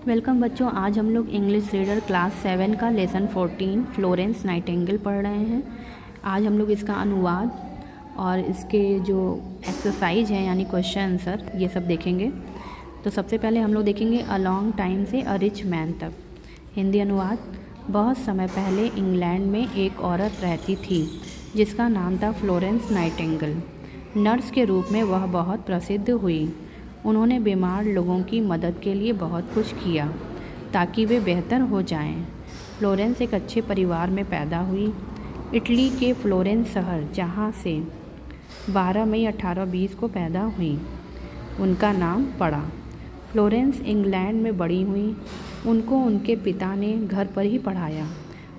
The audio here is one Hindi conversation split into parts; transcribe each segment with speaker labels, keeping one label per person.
Speaker 1: वेलकम बच्चों। आज हम लोग इंग्लिश रीडर क्लास 7 का लेसन 14 फ्लोरेंस नाइटिंगेल पढ़ रहे हैं। आज हम लोग इसका अनुवाद और इसके जो एक्सरसाइज हैं यानी क्वेश्चन आंसर ये सब देखेंगे। तो सबसे पहले हम लोग देखेंगे अ लॉन्ग टाइम से अ रिच मैन तक। हिंदी अनुवाद। बहुत समय पहले इंग्लैंड में एक औरत रहती थी जिसका नाम था फ्लोरेंस नाइटिंगेल। नर्स के रूप में वह बहुत प्रसिद्ध हुई। उन्होंने बीमार लोगों की मदद के लिए बहुत कुछ किया ताकि वे बेहतर हो जाएं। फ्लोरेंस एक अच्छे परिवार में पैदा हुई। इटली के फ्लोरेंस शहर जहां से 12 मई 1820 को पैदा हुई उनका नाम पड़ा। फ्लोरेंस इंग्लैंड में बड़ी हुई। उनको उनके पिता ने घर पर ही पढ़ाया।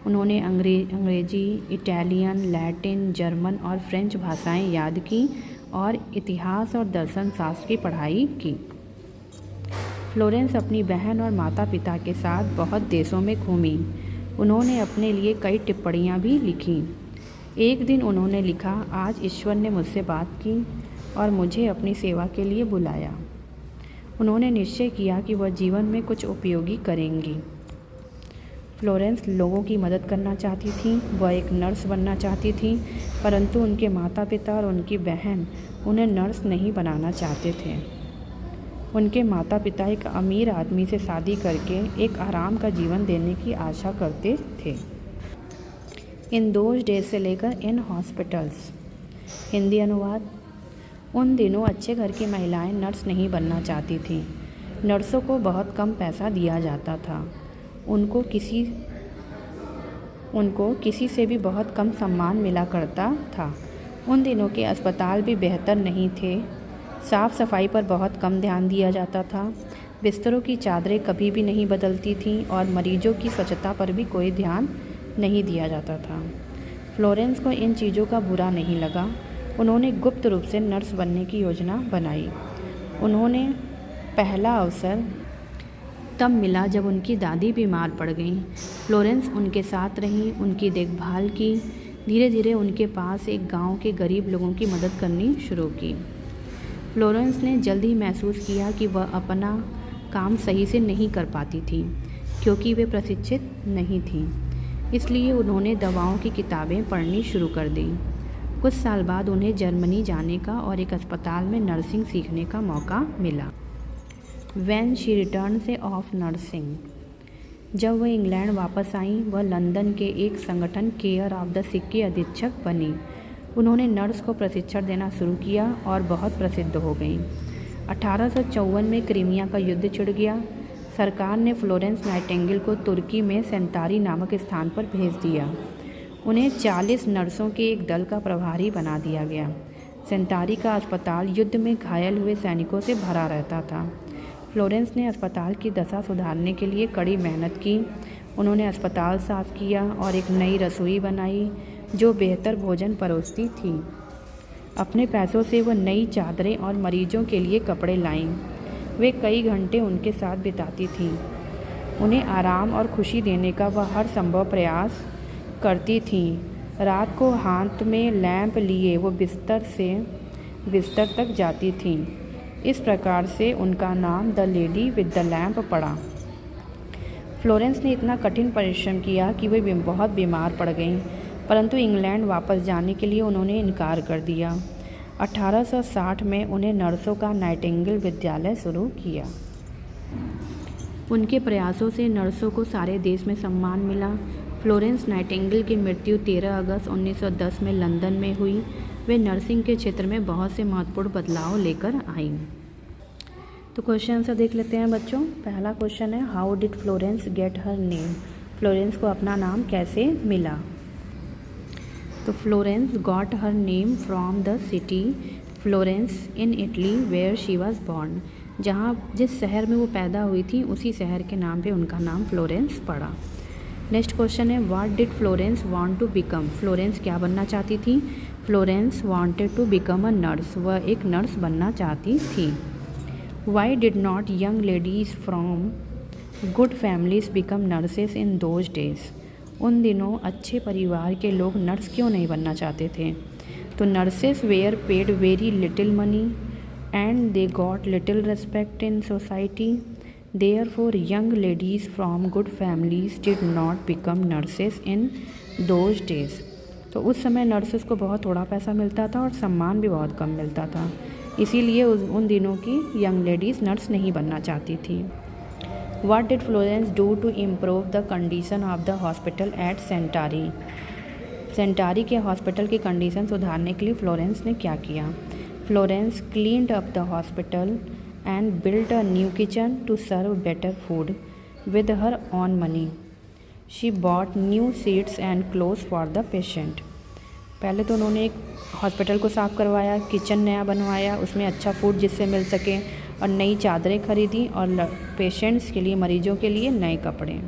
Speaker 1: उन्होंने अंग्रेजी, इटालियन, लैटिन, जर्मन और फ्रेंच भाषाएं याद की और इतिहास और दर्शन शास्त्र की पढ़ाई की। फ्लोरेंस अपनी बहन और माता पिता के साथ बहुत देशों में घूमी। उन्होंने अपने लिए कई टिप्पणियाँ भी लिखीं। एक दिन उन्होंने लिखा, आज ईश्वर ने मुझसे बात की और मुझे अपनी सेवा के लिए बुलाया। उन्होंने निश्चय किया कि वह जीवन में कुछ उपयोगी करेंगी। फ्लोरेंस लोगों की मदद करना चाहती थी। वह एक नर्स बनना चाहती थी, परंतु उनके माता पिता और उनकी बहन उन्हें नर्स नहीं बनाना चाहते थे। उनके माता पिता एक अमीर आदमी से शादी करके एक आराम का जीवन देने की आशा करते थे। इन दोज डेज से लेकर इन हॉस्पिटल्स। हिंदी अनुवाद। उन दिनों अच्छे घर की महिलाएं नर्स नहीं बनना चाहती थीं। नर्सों को बहुत कम पैसा दिया जाता था। उनको किसी से भी बहुत कम सम्मान मिला करता था। उन दिनों के अस्पताल भी बेहतर नहीं थे। साफ़ सफाई पर बहुत कम ध्यान दिया जाता था। बिस्तरों की चादरें कभी भी नहीं बदलती थीं और मरीजों की स्वच्छता पर भी कोई ध्यान नहीं दिया जाता था। फ्लोरेंस को इन चीज़ों का बुरा नहीं लगा। उन्होंने गुप्त रूप से नर्स बनने की योजना बनाई। उन्होंने पहला अवसर तब मिला जब उनकी दादी बीमार पड़ गईं। फ्लोरेंस उनके साथ रही, उनकी देखभाल की। धीरे धीरे उनके पास एक गांव के गरीब लोगों की मदद करनी शुरू की। फ्लोरेंस ने जल्द ही महसूस किया कि वह अपना काम सही से नहीं कर पाती थी क्योंकि वे प्रशिक्षित नहीं थीं। इसलिए उन्होंने दवाओं की किताबें पढ़नी शुरू कर दी। कुछ साल बाद उन्हें जर्मनी जाने का और एक अस्पताल में नर्सिंग सीखने का मौका मिला। When she returned से ऑफ नर्सिंग। जब वह इंग्लैंड वापस आईं, वह लंदन के एक संगठन केयर ऑफ द सिक की अधीक्षक बनी। उन्होंने नर्स को प्रशिक्षण देना शुरू किया और बहुत प्रसिद्ध हो गईं। 1854 में क्रीमिया का युद्ध छिड़ गया। सरकार ने फ्लोरेंस नाइटिंगेल को तुर्की में सेंतारी नामक स्थान पर भेज दिया। उन्हें 40 नर्सों के एक दल का प्रभारी बना दिया गया। सेंतारी का अस्पताल युद्ध में घायल हुए सैनिकों से भरा रहता था। फ्लोरेंस ने अस्पताल की दशा सुधारने के लिए कड़ी मेहनत की। उन्होंने अस्पताल साफ किया और एक नई रसोई बनाई जो बेहतर भोजन परोसती थी। अपने पैसों से वह नई चादरें और मरीजों के लिए कपड़े लाईं। वे कई घंटे उनके साथ बिताती थीं। उन्हें आराम और खुशी देने का वह हर संभव प्रयास करती थीं। रात को हाथ में लैंप लिए वो बिस्तर तक जाती थीं। इस प्रकार से उनका नाम the lady with the lamp पड़ा। फ्लोरेंस ने इतना कठिन परिश्रम किया कि वे बहुत बीमार पड़ गईं, परंतु इंग्लैंड वापस जाने के लिए उन्होंने इनकार कर दिया। 1860 में उन्हें नर्सों का नाइटिंगेल विद्यालय शुरू किया। उनके प्रयासों से नर्सों को सारे देश में सम्मान मिला। फ्लोरेंस नाइटिंगेल की मृत्यु 13 अगस्त 1910 में लंदन में हुई। वे नर्सिंग के क्षेत्र में बहुत से महत्वपूर्ण बदलाव लेकर आईं। तो क्वेश्चन आंसर देख लेते हैं बच्चों। पहला क्वेश्चन है, how did Florence get her name. Florence को अपना नाम कैसे मिला। तो Florence got her name from the city Florence in Italy where she was born. जिस शहर में वो पैदा हुई थी उसी शहर के नाम पे उनका नाम फ्लोरेंस पड़ा। नेक्स्ट क्वेश्चन है, what did Florence want to become. Florence क्या बनना चाहती थी। Florence wanted to become a nurse. वह एक नर्स बनना चाहती थी। Why did not young ladies from good families become nurses in those days. उन दिनों अच्छे परिवार के लोग नर्स क्यों नहीं बनना चाहते थे। तो nurses were paid very little money and they got little respect in society. Therefore, young ladies from good families did not become nurses in those days. तो उस समय नर्सेस को बहुत थोड़ा पैसा मिलता था और सम्मान भी बहुत कम मिलता था, इसीलिए उन दिनों की यंग लेडीज़ नर्स नहीं बनना चाहती थी। What did Florence do to improve the condition of the hospital at Centari? सेंटारी के हॉस्पिटल की कंडीशन सुधारने के लिए फ्लोरेंस ने क्या किया? Florence cleaned up the hospital and built a new kitchen to serve better food with her own money. She bought new seats and clothes for the patient. पहले तो उन्होंने एक हॉस्पिटल को साफ़ करवाया, किचन नया बनवाया, उसमें अच्छा फूड जिससे मिल सके, और नई चादरें खरीदी और पेशेंट्स के लिए, मरीजों के लिए नए कपड़े।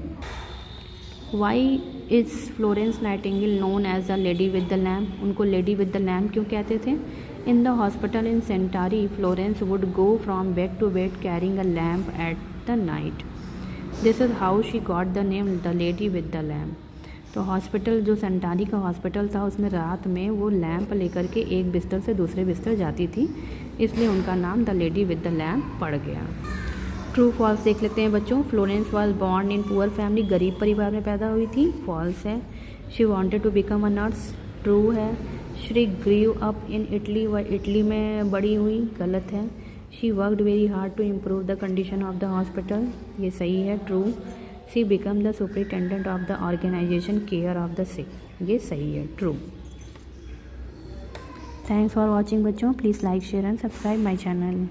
Speaker 1: Why is Florence Nightingale known as the lady with the lamp? उनको लेडी विद द लैम्प क्यों कहते थे? In the hospital in Centari, Florence would go from bed to bed carrying a lamp at the night. This is how she got the name the lady with the lamp. तो हॉस्पिटल, जो सेंटारी का हॉस्पिटल था, उसमें रात में वो लैंप लेकर के एक बिस्तर से दूसरे बिस्तर जाती थी, इसलिए उनका नाम the lady with the lamp पड़ गया। ट्रू फॉल्स देख लेते हैं बच्चों। Florence was born in poor family, गरीब परिवार में पैदा हुई थी, फॉल्स है। She wanted to become a nurse, true है। She grew up in Italy, वह इटली में बड़ी हुई, गलत है। She worked very hard to improve the condition of the hospital, ये सही है, true. She become the superintendent of the organisation care of the sick, ये सही है, ट्रू। थैंक्स फॉर वॉचिंग बच्चों। Please like, share and subscribe my channel.